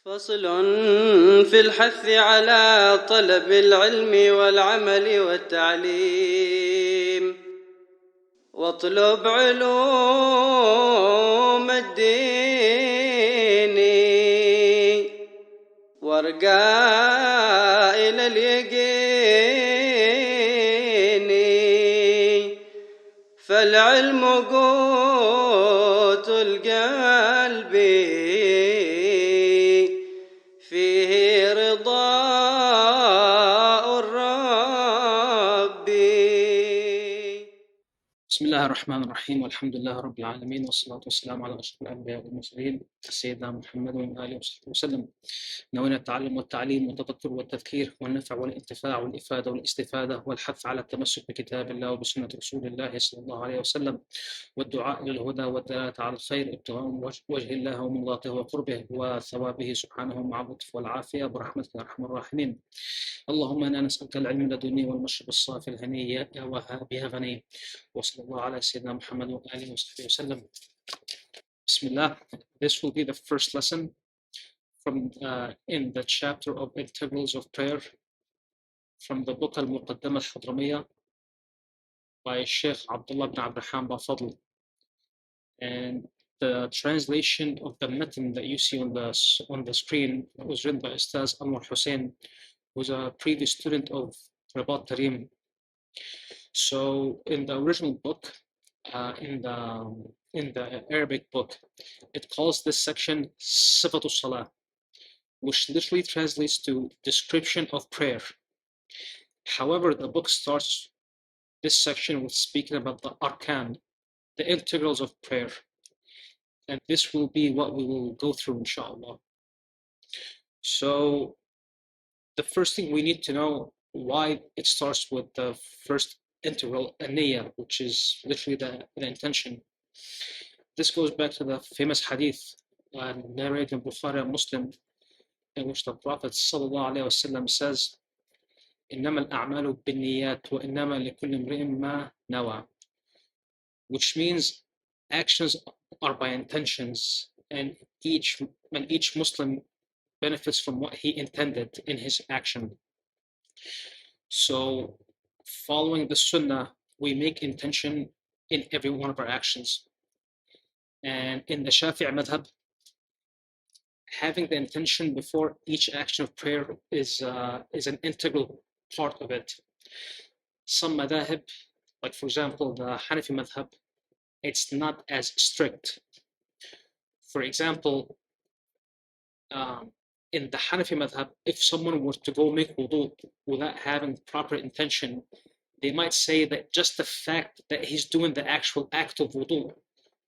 فصل في الحث على طلب العلم والعمل والتعليم واطلب علوم الدين وارقى إلى اليقين فالعلم قوت القلب فيه رضاء الرب. بسم الله الرحمن الرحيم والحمد لله رب العالمين والصلاة والسلام على أشرف الأنبياء والمرسلين سيدنا محمد وعلى آله وصحبه وسلم. نوينا التعلم والتعليم والتذكر والتذكير والنفع والانتفاع والإفادة والاستفادة والحث على التمسك بكتاب الله وبسنة رسول الله صلى الله عليه وسلم والدعاء إلى الهدى والدلالة على الخير ابتغاء وجه الله ومرضاته وقربه وثوابه سبحانه مع اللطف والعافية برحمتك يا أرحم الراحمين. اللهم إنا نسألك العلم اللدني والمشرب الصافي الهني وبها غني وصلى الله على سيدنا محمد وآله وصحبه وسلم. Bismillah. This will be the first lesson from in the chapter of integrals of prayer from the book Al-Muqaddimah Al-Hadramiyyah by Shaykh Abdullah ibn Rahman Fadl. And the translation of the matan that you see on the screen was written by Ustaz Al-Hussein, who's a previous student of Rabat Tarim. So in the original book, in the Arabic book, it calls this section Sifatu Salah, which literally translates to description of prayer. However, the book starts this section with speaking about the arkan, the integrals of prayer. And this will be what we will go through, inshallah. So the first thing we need to know why it starts with the first integral, Niyyah, which is literally the intention. This goes back to the famous hadith narrated in Bukhari and Muslim, in which the Prophet ﷺ says, إِنَّمَا الْأَعْمَالُ بِالنِّيَّاتِ وَإِنَّمَا لِكُلِّ امْرِئٍ مَا نَوَى, which means actions are by intentions, and each Muslim benefits from what he intended in his action. So following the Sunnah, we make intention in every one of our actions. And in the Shafi'i madhab, having the intention before each action of prayer is an integral part of it. Some madhab, like for example the Hanafi madhab, it's not as strict. For example, in the Hanafi madhab, if someone were to go make wudu without having proper intention, they might say that just the fact that he's doing the actual act of wudu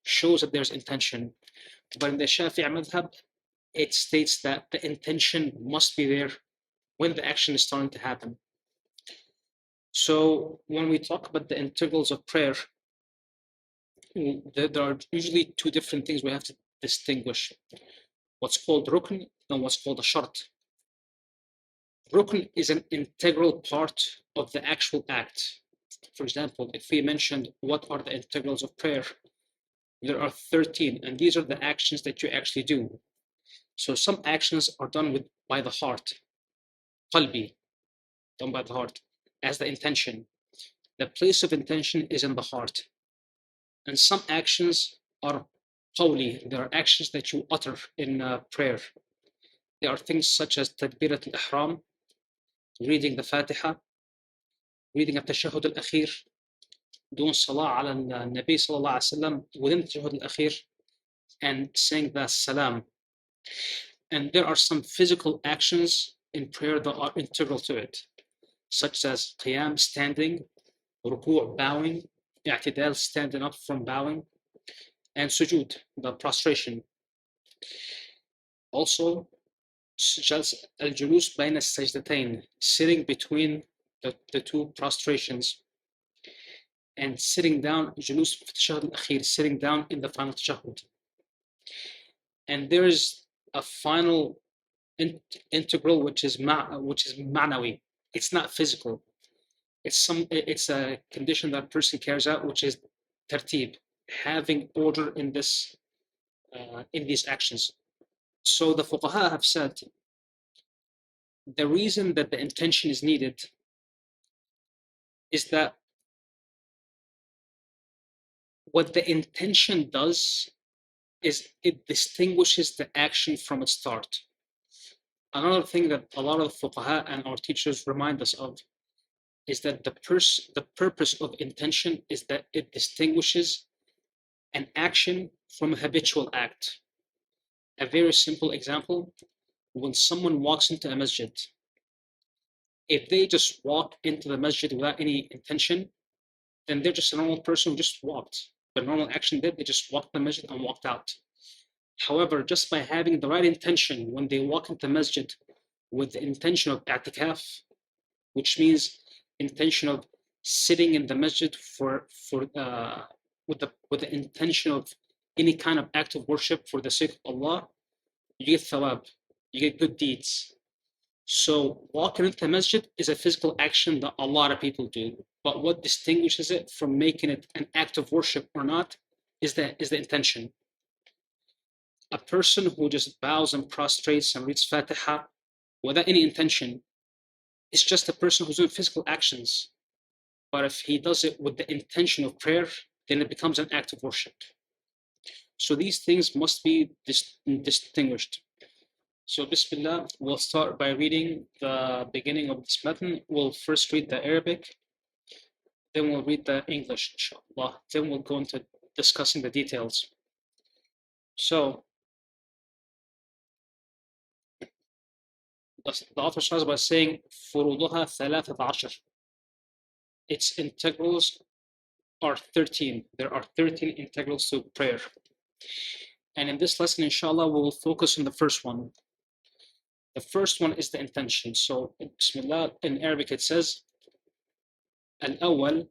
shows that there's intention. But in the Shafi'i madhab, it states that the intention must be there when the action is starting to happen. So when we talk about the integrals of prayer, there are usually two different things we have to distinguish: what's called rukn and what's called a shart. Rukn is an integral part of the actual act. For example, if we mentioned what are the integrals of prayer, there are 13, and these are the actions that you actually do. So some actions are done by the heart, qalbi, done by the heart, as the intention. The place of intention is in the heart. And some actions are qawli, they are actions that you utter in prayer. There are things such as takbirat al-ihram, reading the Fatiha, reading at-tashahhud al-akhir, doing salah ala Nabi sallallahu alayhi wa sallam within the tashahhud al-akhir, and saying the salam. And there are some physical actions in prayer that are integral to it, such as qiyam, standing, ruku', bowing, i'tidal, standing up from bowing, and sujood, the prostration. Also, al-julus bayna as-sajdatayn, sitting between the two prostrations, and sitting down, julus fi tashahhud al-akhir, sitting down in the final tashahhud. And there is a final integral which is ma'nawi. It's not physical. It's a condition that a person carries out, which is tartib, having order in these actions. So the fuqaha have said the reason that the intention is needed is that what the intention does is it distinguishes the action from its start. Another thing that a lot of fuqaha and our teachers remind us of is that the purpose of intention is that it distinguishes an action from a habitual act. A very simple example, when someone walks into a masjid, if they just walk into the masjid without any intention, then they're just a normal person who just walked. The normal action did, they just walked in the masjid and walked out. However, just by having the right intention when they walk into the masjid with the intention of i'tikaf, which means intention of sitting in the masjid with the intention of any kind of act of worship for the sake of Allah, you get thawab, you get good deeds. So walking into the masjid is a physical action that a lot of people do. But what distinguishes it from making it an act of worship or not is the intention. A person who just bows and prostrates and reads Fatiha without any intention is just a person who's doing physical actions. But if he does it with the intention of prayer, then it becomes an act of worship. So these things must be distinguished. So Bismillah, we'll start by reading the beginning of this matan. We'll first read the Arabic, then we'll read the English, inshallah. Then we'll go into discussing the details. So the author starts by saying, فروضها 13. Its integrals are 13. There are 13 integrals to prayer. And in this lesson, inshallah, we will focus on the first one. The first one is the intention. So, Bismillah, in Arabic it says, الأول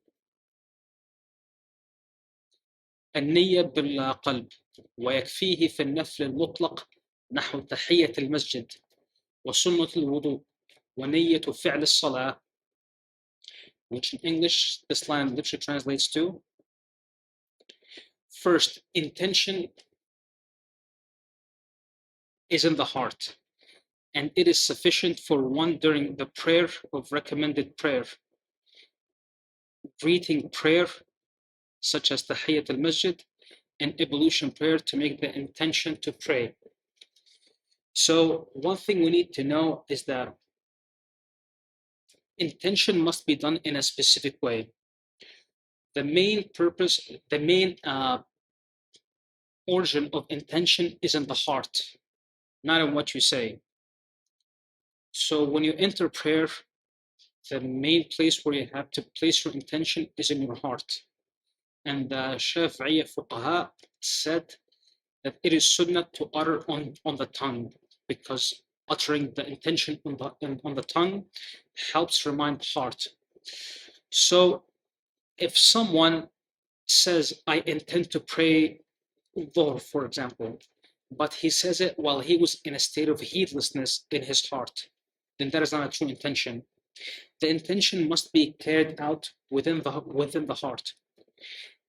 النية بالقلب ويكفيه في النفل المطلق نحو تحية المسجد وسنة الوضوء ونية فعل الصلاة, which in English this line literally translates to, first, intention is in the heart, and it is sufficient for one during the prayer of recommended prayer, greeting prayer such as Tahiyyat al-Masjid and ablution prayer, to make the intention to pray. So one thing we need to know is that intention must be done in a specific way. The main purpose, the main origin of intention is in the heart, not in what you say. So when you enter prayer, the main place where you have to place your intention is in your heart. And the Shafi'i fuqaha said that it is sunnah to utter on the tongue, because uttering the intention on the tongue helps remind the heart. So if someone says, I intend to pray Dhuhr, for example, but he says it while he was in a state of heedlessness in his heart, then that is not a true intention. The intention must be carried out within the heart.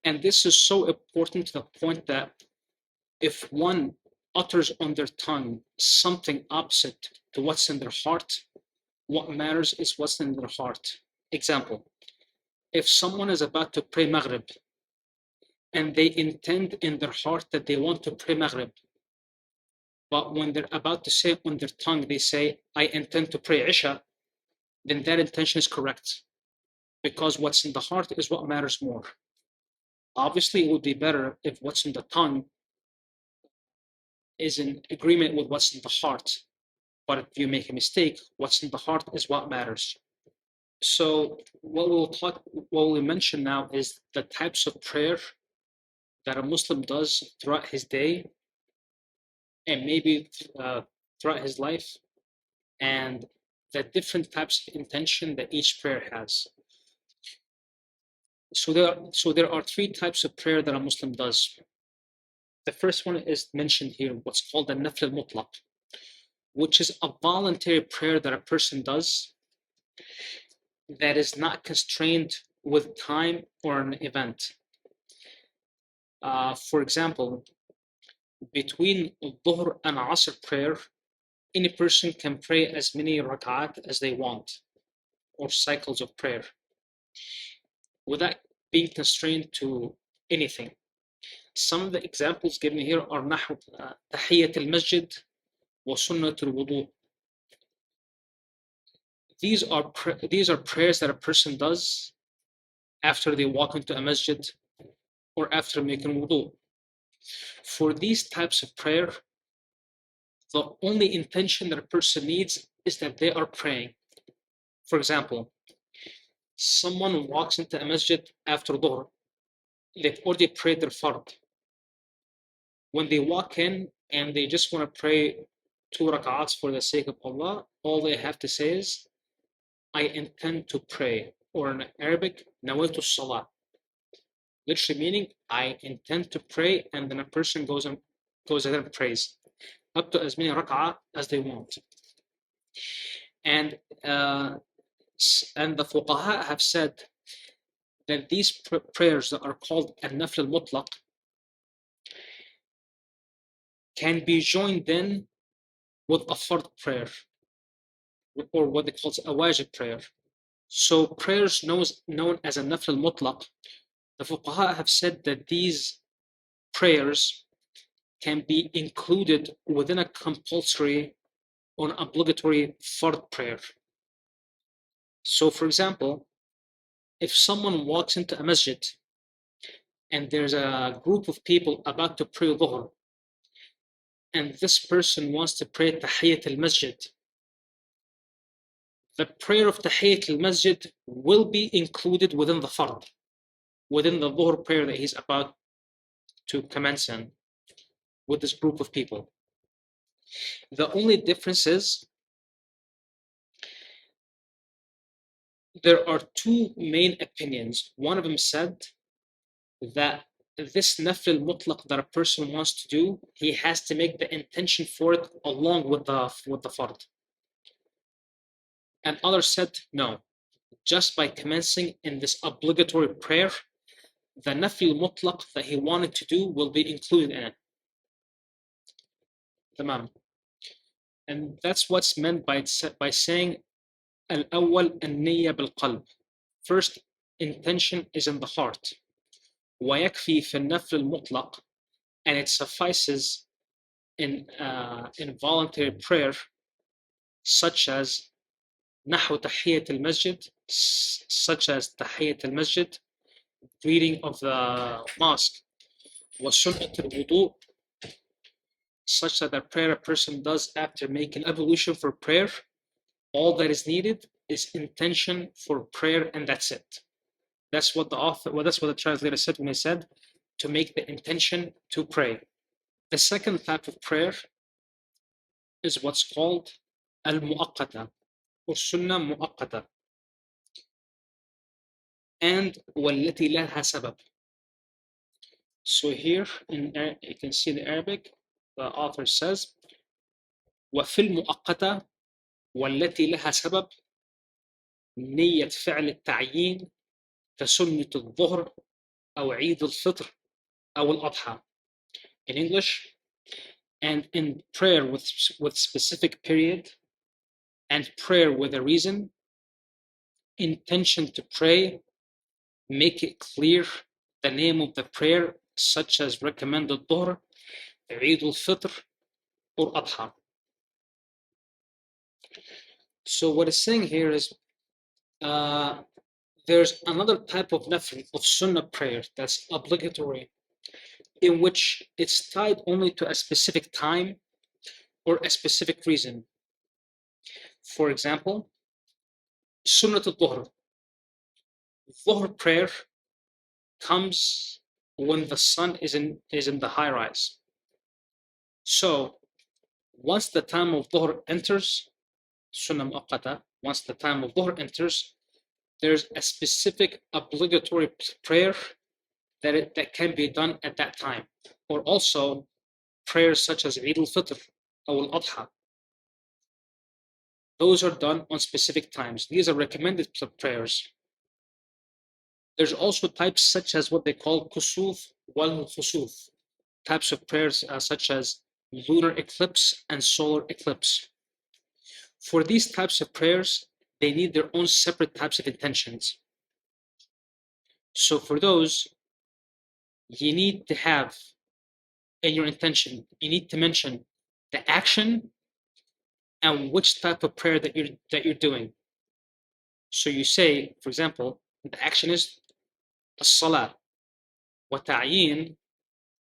And this is so important to the point that if one utters on their tongue something opposite to what's in their heart, what matters is what's in their heart. Example, if someone is about to pray Maghrib and they intend in their heart that they want to pray Maghrib, but when they're about to say it on their tongue, they say, I intend to pray Isha, then that intention is correct, because what's in the heart is what matters more. Obviously, it would be better if what's in the tongue is in agreement with what's in the heart. But if you make a mistake, what's in the heart is what matters. So what we'll mention now is the types of prayer that a Muslim does throughout his day, and maybe throughout his life, and the different types of intention that each prayer has. So there are three types of prayer that a Muslim does. The first one is mentioned here, what's called the nafl al-mutlaq, which is a voluntary prayer that a person does that is not constrained with time or an event. For example, between Dhuhr and Asr prayer, any person can pray as many rak'at as they want, or cycles of prayer, without being constrained to anything. Some of the examples given here are نحو تحية المسجد وسنة الوضوء. These are prayers that a person does after they walk into a masjid or after making wudu. For these types of prayer, the only intention that a person needs is that they are praying. For example, someone walks into a masjid after dhuhr, they've already prayed their fardh. When they walk in and they just want to pray 2 rak'ats for the sake of Allah, all they have to say is, I intend to pray, or in Arabic, nawaitu salat. Literally meaning, I intend to pray, and then a person goes ahead and prays up to as many rak'ah as they want. And the fuqaha have said that these prayers that are called al-nafl al-mutlaq can be joined in with a fardh prayer, or what they call a wajib prayer. So prayers known as a nafl al-mutlaq, the fuqaha have said that these prayers can be included within a compulsory or an obligatory fardh prayer. So for example, if someone walks into a masjid and there's a group of people about to pray dhuhr, and this person wants to pray tahiyyat al-masjid, the prayer of tahiyyat al-masjid will be included within the fardh, within the dhuhr prayer that he's about to commence in with this group of people. The only difference is there are 2 main opinions. One of them said that this nafl al-mutlaq that a person wants to do, he has to make the intention for it along with the fardh. And others said no, just by commencing in this obligatory prayer, the nafl al-mutlaq that he wanted to do will be included in it. Tamam. And that's what's meant by saying al-awwal an-niyyah bil-qalb. First, intention is in the heart. وَيَكْفِي فِي النَّفْلِ الْمُطْلَقِ, and it suffices in voluntary prayer, such as نحو تحية المسجد, such as تحية المسجد, reading of the mosque, وسنة الوضوء, such that the prayer a person does after making ablution for prayer. All that is needed is intention for prayer, and that's it. That's what the translator said when he said to make the intention to pray. The second type of prayer is what's called al-mu'aqqata, or sunnah mu'aqqata, and وَالَّتِي لَهَا سَبَبٌ. So here you can see in the Arabic, the author says, وَفِي الْمُؤَقَّتَةِ وَالَّتِي لَهَا سَبَبٌ نية فعل التعيين كسنة الظهر أو عيد الفطر أو الأضحى. In English, and in prayer with specific period and prayer with a reason, intention to pray, make it clear the name of the prayer, such as recommended dhuhr, Eid al-Fitr, or Adha. So what it's saying here is there's another type of nafl, of sunnah prayer, that's obligatory, in which it's tied only to a specific time or a specific reason. For example, sunnat al-dhuhr. Dhuhr prayer comes when the sun is in the high rise. So once the time of dhuhr enters, sunnah mu'aqqata, once the time of dhuhr enters, there's a specific obligatory prayer that can be done at that time. Or also prayers such as Eid al-Fitr or Al-Adha. Those are done on specific times. These are recommended prayers. There's also types such as what they call kusuf wal khusuf. types of prayers such as lunar eclipse and solar eclipse. For these types of prayers, they need their own separate types of intentions. So for those, you need to have in your intention, you need to mention the action and which type of prayer that you're doing. So you say, for example, the action is as-salah. وتعيين,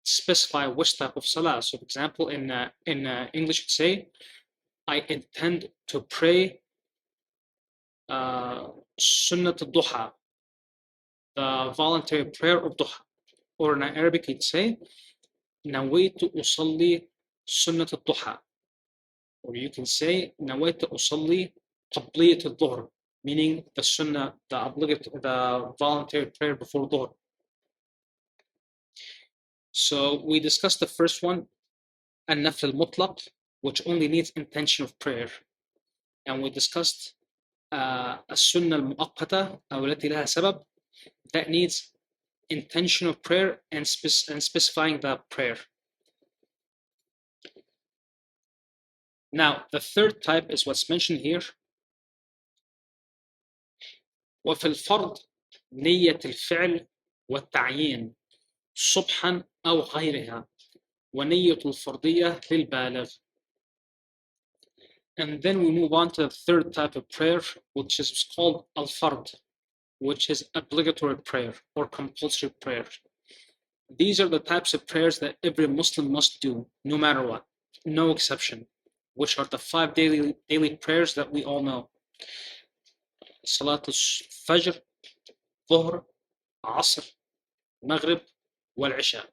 specify which type of salah. So for example, in English, you'd say, I intend to pray Sunnah al-Duha, the voluntary prayer of Duha. Or in Arabic, you'd say, نويت أصلي سنة الضحى. Or you can say, نويت أصلي قبلية الظهر, meaning the sunnah, the voluntary prayer before dhuhr. So we discussed the first one, النفل المطلق, which only needs intention of prayer. And we discussed السنة المؤقتة أو التي لها سبب, that needs intention of prayer and specifying the prayer. Now, the third type is what's mentioned here. وفي الفرض نية الفعل والتعيين صبحا أو غيرها ونية الفرضية للبالغ. And then we move on to the third type of prayer, which is called al-fardh, which is obligatory prayer or compulsory prayer. These are the types of prayers that every Muslim must do, no matter what, no exception, which are the 5 daily prayers that we all know. Salat al-Fajr, Dhuhr, Asr, Maghrib, wal-Isha.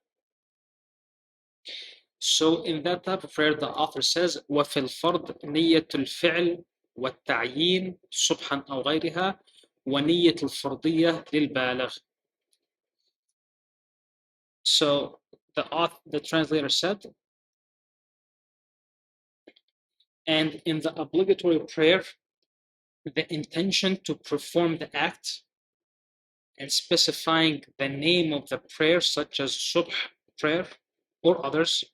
So in that type of prayer, the author says, وَفِي الْفَرْضِ نِيَّةُ الْفِعْلِ وَالتَّعْيِينِ صُبْحًا أَوْ غَيْرِهَا وَنِيَّةُ الْفَرْضِيَّةِ لِلْبَالِغِ. So the translator said, and in the obligatory prayer, the intention to perform the act and specifying the name of the prayer, such as subh prayer or others,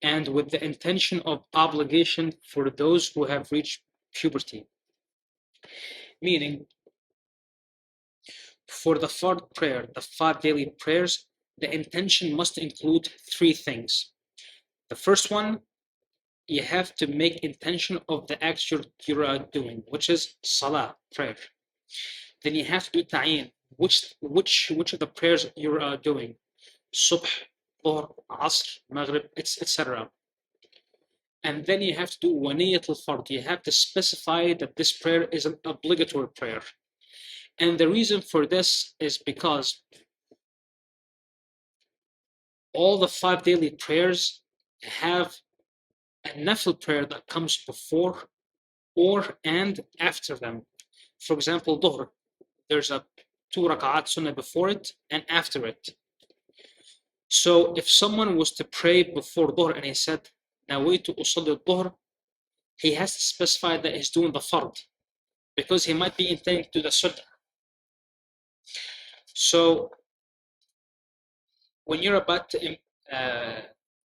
and with the intention of obligation for those who have reached puberty. Meaning, for the fardh prayer, the 5 daily prayers, the intention must include 3 things. The first one, you have to make intention of the act you're doing, which is salah, prayer. Then you have to do ta'yin, which of the prayers you're doing, subh, dhuhr, asr, maghrib, etc. And then you have to do waniyat al-fard. You have to specify that this prayer is an obligatory prayer. And the reason for this is because all the 5 daily prayers have a nafil prayer that comes before or and after them. For example, dhuhr, there's a 2 rak'at sunnah before it and after it. So if someone was to pray before dhuhr and he said, nawaytu usalli dhuhr, he has to specify that he's doing the fard, because he might be intending to do the sunnah. So when you're about to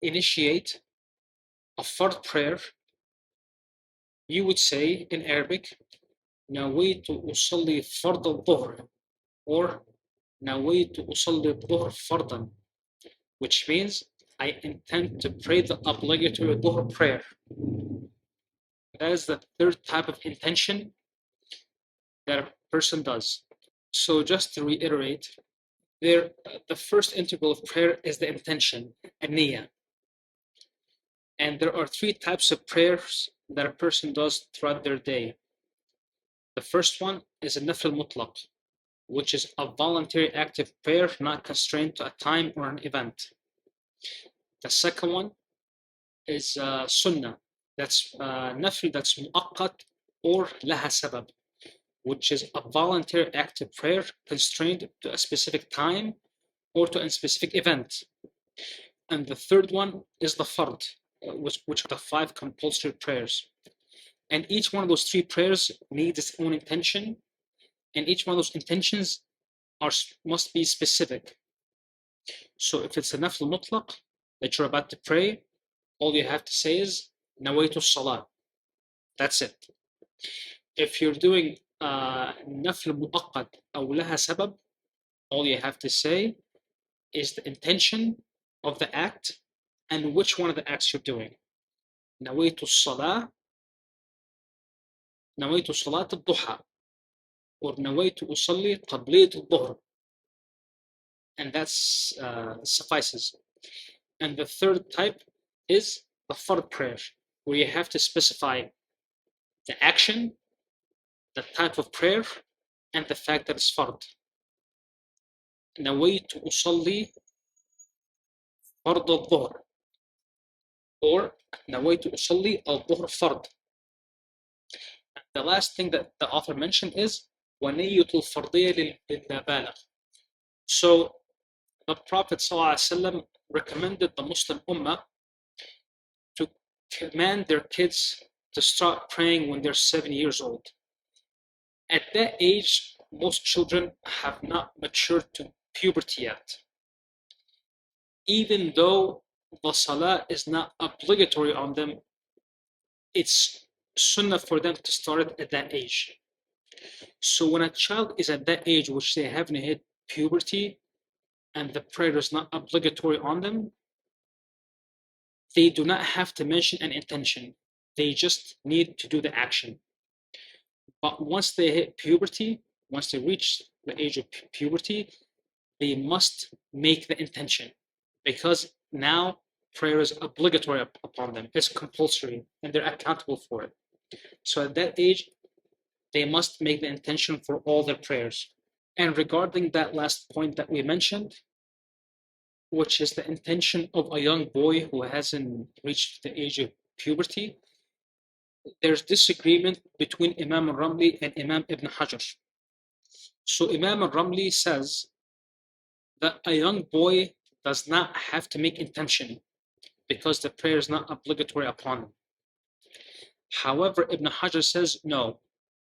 initiate a fard prayer, you would say in Arabic, nawaytu usalli fard al-dhuhr, or nawaytu usalli al-dhuhr fardan, which means I intend to pray the obligatory dhuhr prayer. That is the third type of intention that a person does. So just to reiterate, the first integral of prayer is the intention, a niyyah. And there are 3 types of prayers that a person does throughout their day. The first one is a nafl mutlaq, which is a voluntary active prayer not constrained to a time or an event. The second one is sunnah, that's nafl, that's mu'aqqat or laha sabab, which is a voluntary active prayer constrained to a specific time or to a specific event. And the third one is the fard, which are the 5 compulsory prayers. And each one of those 3 prayers needs its own intention, and each one of those intentions must be specific. So if it's a nafl mutlaq that you're about to pray, all you have to say is nawaitu salah. That's it. If you're doing nafl muaqqad aw laha sabab, all you have to say is the intention of the act and which one of the acts you're doing. nawaitu salah, nawaitu salat al-duha, or nawaitu usalli qabliyat al-dhuhr, and that suffices. And the third type is the fardh prayer, where you have to specify the action, the type of prayer, and the fact that it's fardh. نويت أصلي فرض الظهر, or نويت أصلي الظهر فرض. The last thing that the author mentioned is ونية الفرضية للبالغ. So the Prophet ﷺ recommended the Muslim ummah to command their kids to start praying when they're 7 years old. At that age, most children have not matured to puberty yet. Even though the salah is not obligatory on them, it's sunnah for them to start it at that age. So when a child is at that age which they haven't hit puberty and the prayer is not obligatory on them, they do not have to mention an intention. They just need to do the action. But once they hit puberty, once they reach the age of puberty, they must make the intention, because now prayer is obligatory upon them. It's compulsory and they're accountable for it. So at that age, they must make the intention for all their prayers. And regarding that last point that we mentioned, which is the intention of a young boy who hasn't reached the age of puberty, there's disagreement between Imam al-Ramli and Imam Ibn Hajar. So Imam al-Ramli says that a young boy does not have to make intention because the prayer is not obligatory upon him. However, Ibn Hajar says no,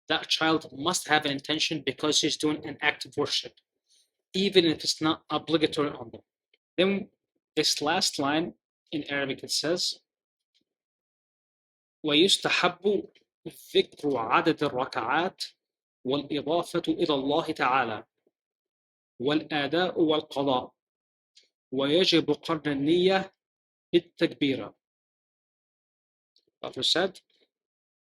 that child must have an intention because he's doing an act of worship, even if it's not obligatory on them. Then this last line in Arabic, it says ويستحب ذكر عدد الركعات والإضافة إلى الله تعالى والآداء والقضاء ويجب قرن النية بالتكبيرة. Author said,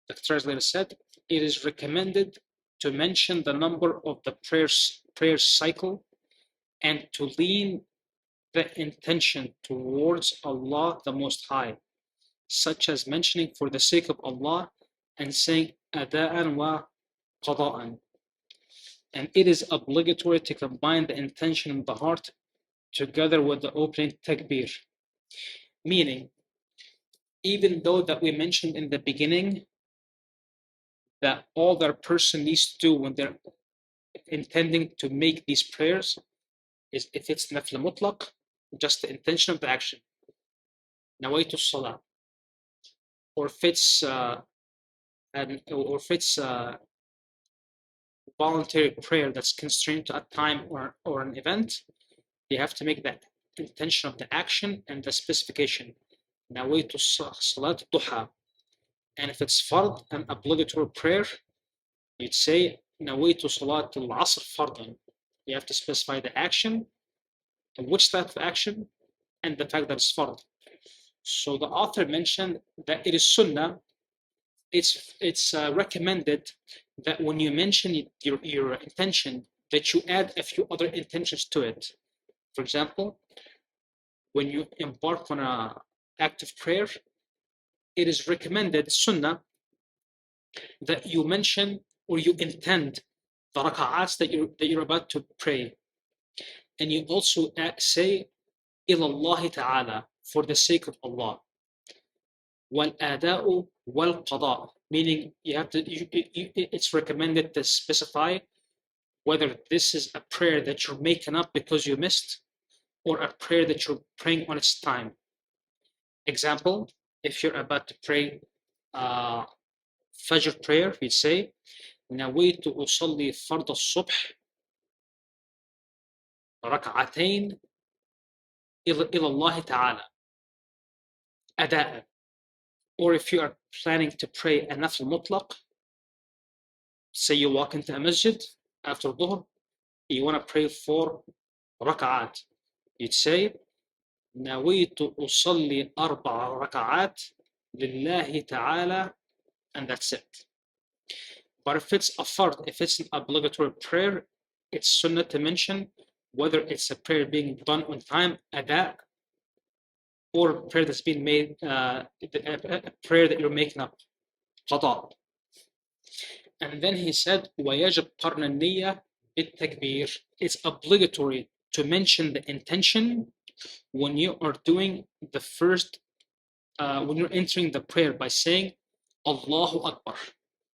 the translator said, it is recommended to mention the number of the prayer cycle and to lean the intention towards Allah the Most High, such as mentioning for the sake of Allah and saying ada'an wa qada'an. And it is obligatory to combine the intention in the heart together with the opening takbir. Meaning, even though that we mentioned in the beginning that all that a person needs to do when they're intending to make these prayers is, if it's nafl mutlaq, just the intention of the action, nawaitu salah, or if it's voluntary prayer that's constrained to a time or an event, you have to make that intention of the action and the specification, nawaitu salat duha. And if it's fardh, an obligatory prayer, you'd say nawaitu salat al-asr fardan. You have to specify the action, and which type of action, and the fact that it's fardh. So the author mentioned that it is sunnah. It's recommended that when you mention your intention, that you add a few other intentions to it. For example, when you embark on an act of prayer, it is recommended, sunnah, that you mention or you intend the raka'ats that you're about to pray. And you also say, ilallah ta'ala, for the sake of Allah. Wal-ada'u wal-qada, meaning you have to, it's recommended to specify whether this is a prayer that you're making up because you missed, or a prayer that you're praying on its time. Example, if you're about to pray Fajr prayer, we say نويت أصلي فرض الصبح ركعتين إلى الله تعالى أداء. Or if you are planning to pray a nafl mutlaq, say you walk into a masjid after dhuhr, you want to pray 4 raka'at. You'd say, نويت أصلي 4 ركعات لله تعالى, and that's it. But if it's a fardh, if it's an obligatory prayer, it's sunnah to mention whether it's a prayer being done on time, ada, or a prayer that's being made, a prayer that you're making up, qada. And then he said, وَيَجِبْ قَرْنَ النِّيَّةِ بِالتَّكْبِيرِ. It's obligatory to mention the intention when you are doing the first, when you're entering the prayer by saying, Allahu Akbar.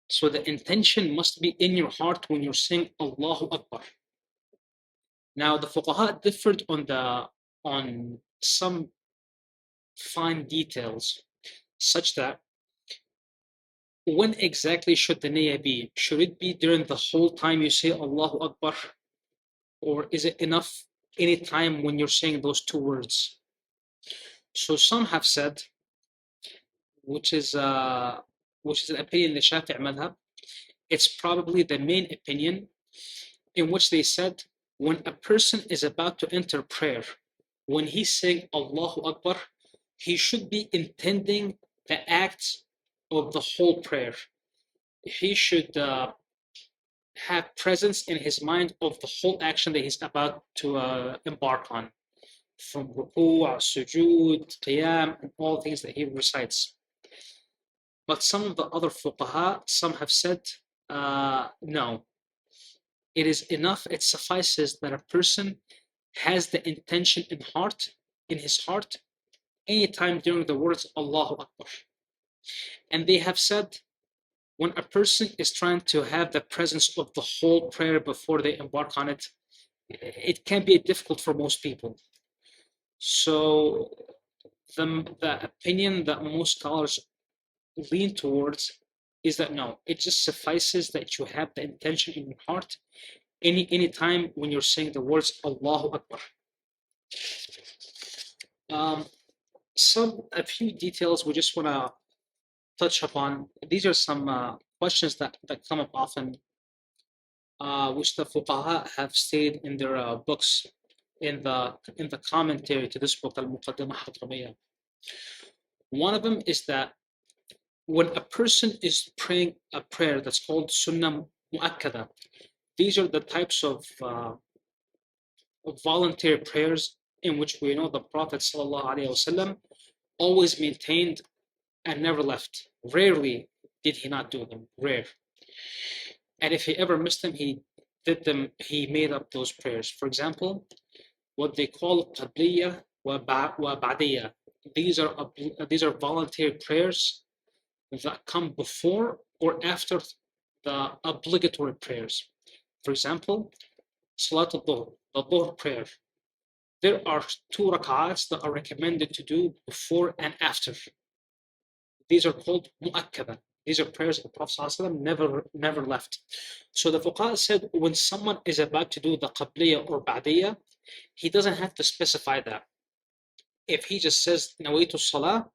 So the intention must be in your heart when you're saying Allahu Akbar. Now the fuqaha differed on some fine details, such that when exactly should the niyyah be? Should it be during the whole time you say Allahu Akbar? Or is it enough any time when you're saying those 2 words? So some have said, which is an opinion in the Shafi'i madhab, it's probably the main opinion, in which they said when a person is about to enter prayer, when he's saying Allahu Akbar, he should be intending the act of the whole prayer. He should have presence in his mind of the whole action that he's about to embark on, from ruku', sujood, qiyam, and all things that he recites. But some of the other fuqaha, some have said, no. It is enough, it suffices that a person has the intention in his heart, anytime during the words Allahu Akbar. And they have said, when a person is trying to have the presence of the whole prayer before they embark on it, it can be difficult for most people. So the opinion that most scholars lean towards is that no, it just suffices that you have the intention in your heart any time when you're saying the words Allahu Akbar. A few details we just want to touch upon. These are some questions that come up often, which the fuqaha have stated in their books, in the commentary to this book, Al-Muqaddimah Al-Hadramiyyah. One of them is that when a person is praying a prayer that's called Sunnah Mu'akkada, these are the types of voluntary prayers in which we know the Prophet ﷺ always maintained and never left. Rarely did he not do them, rare. And if he ever missed them, he did them, he made up those prayers. For example, what they call qabliyah wa ba'diyah. These are voluntary prayers that come before or after the obligatory prayers. For example, Salat al-Dhuhr, the Dhuhr prayer. There are 2 rak'ats that are recommended to do before and after. These are called mu'akkada. These are prayers the Prophet ﷺ never left. So the fuqaha said when someone is about to do the qabliyah or ba'diyah, he doesn't have to specify that. If he just says nawaitu salah,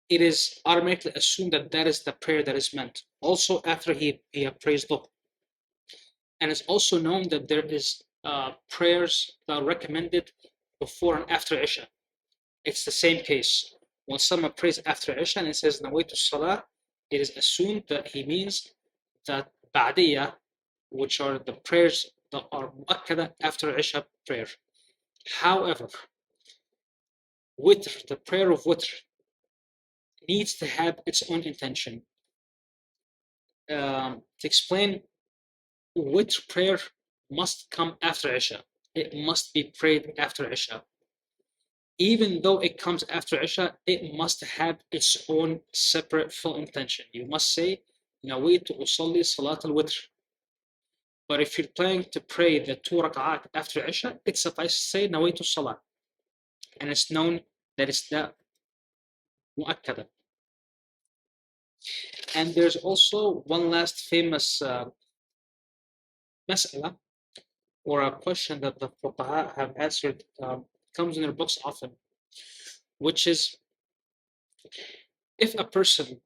it is automatically assumed that that is the prayer that is meant. Also after he prays dhuhr. And it's also known that there is prayers that are recommended before and after Isha. It's the same case. When someone prays after Isha and it says nawaitu salah, it is assumed that he means that ba'diyah, which are the prayers that are mu'akkada after Isha prayer. However, witr, the prayer of witr, needs to have its own intention. To explain, witr prayer must come after Isha. It must be prayed after Isha. Even though it comes after Isha, it must have its own separate full intention. You must say, Nawaitu usalli salat al-witr. But if you're planning to pray the 2 rak'at after Isha, it suffices to say Nawaitu salat. And it's known that it's that mu'akkada. And there's also one last famous mas'ala, or a question that the fuqaha have answered comes in their books often, which is if a person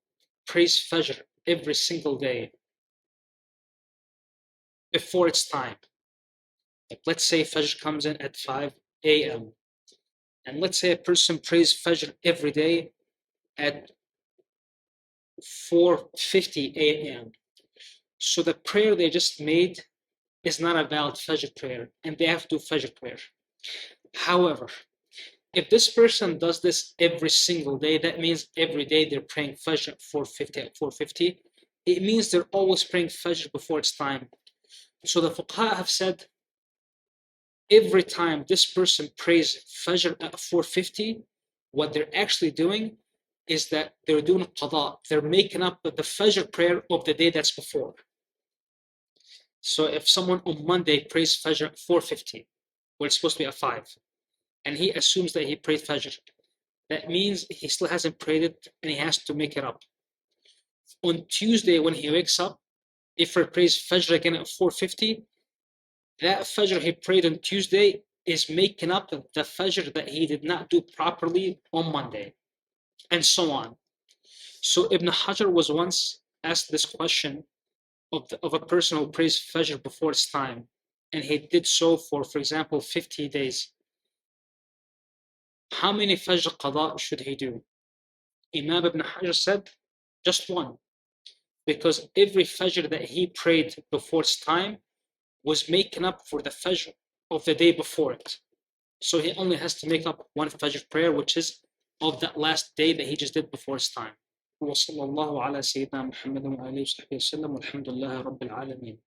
prays Fajr every single day before its time, like let's say Fajr comes in at 5 a.m. and let's say a person prays Fajr every day at 4:50 a.m. So the prayer they just made is not a valid Fajr prayer, and they have to do Fajr prayer. However, if this person does this every single day, that means every day they're praying Fajr at 4:50 at 4:50. It means they're always praying Fajr before its time. So the fuqaha have said, every time this person prays Fajr at 4:50, what they're actually doing is that they're doing qada. They're making up the Fajr prayer of the day that's before. So if someone on Monday prays Fajr at 4:50, well, it's supposed to be at 5, and he assumes that he prayed Fajr, that means he still hasn't prayed it and he has to make it up. On Tuesday, when he wakes up, if he prays Fajr again at 4:50, that Fajr he prayed on Tuesday is making up the Fajr that he did not do properly on Monday, and so on. So Ibn Hajar was once asked this question of a person who prays Fajr before its time, and he did so for example, 50 days. How many Fajr qada should he do? Imam Ibn Hajar said, just one. Because every Fajr that he prayed before its time was making up for the Fajr of the day before it. So he only has to make up one Fajr prayer, which is of that last day that he just did before its time. وصلى الله على سيدنا محمد وآله وصحبه وسلم والحمد لله رب العالمين.